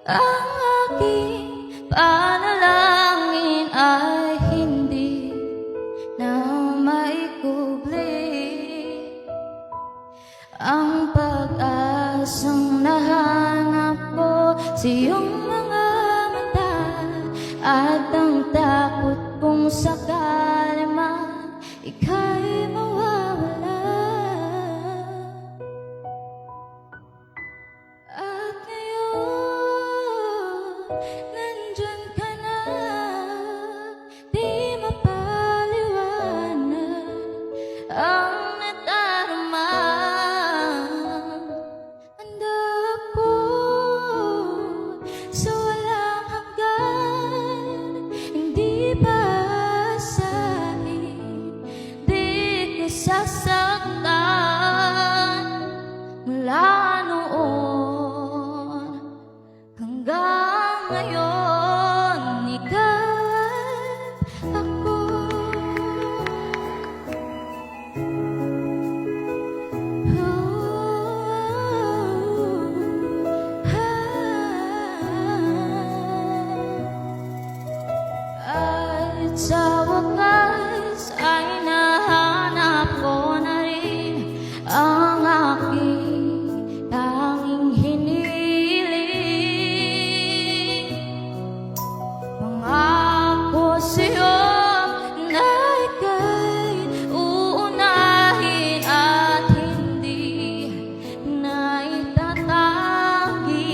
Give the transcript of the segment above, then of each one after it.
Ang aking panalangin ay hindi na maikubli. Ang pag-asang nahanap ko sa iyong mga mata, at ang takot kung sakali man ika'y mawawala. At ngayon, nandyan ka na, di mapaliwanag ang nadarama. Handa ako sa walang hanggan, hindi basahin, di ko sasaktan. Mula noon hanggang ngayon, ikaw at ako. At sa wakas ay nahanap ko na rin ang aking tanging hiniling. Pangako sa'yo na ika'y uunahin at hindi na itatanggi.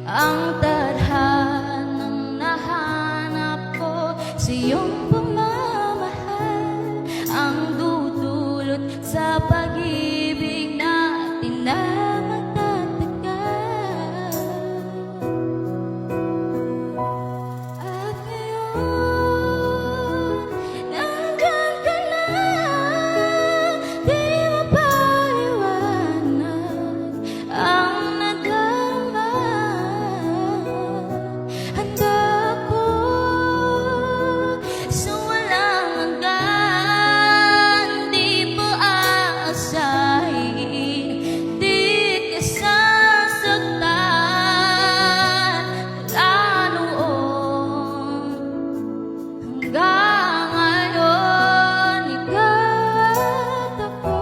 Ang tadhanang nahanap ko sa iyong pagmamahal, ang dudulot sa pag-ibig natin na magtatagal. At ngayon, nandyan ka na, di mapaliwanag ang nadarama. Handa ako sa walang hanggan, di po aasahin, di ka sasaktan. Mula noon hanggang ngayon, ikaw at ako.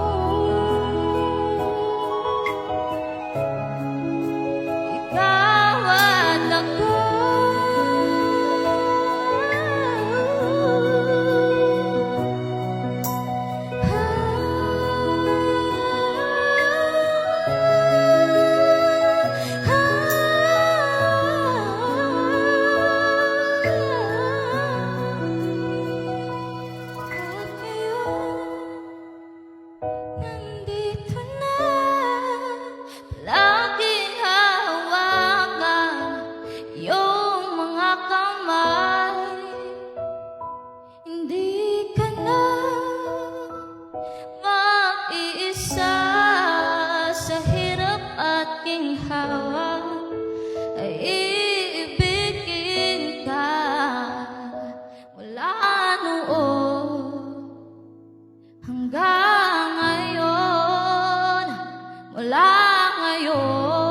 Ikaw at ako. At ngayon, nandito na, palaging hahawakan iyong mga kamay. Hindi ka na mag-iisa sa hirap at ginhawa, ay iibigin ka. Mula noon hanggang ngayon, mula ngayon.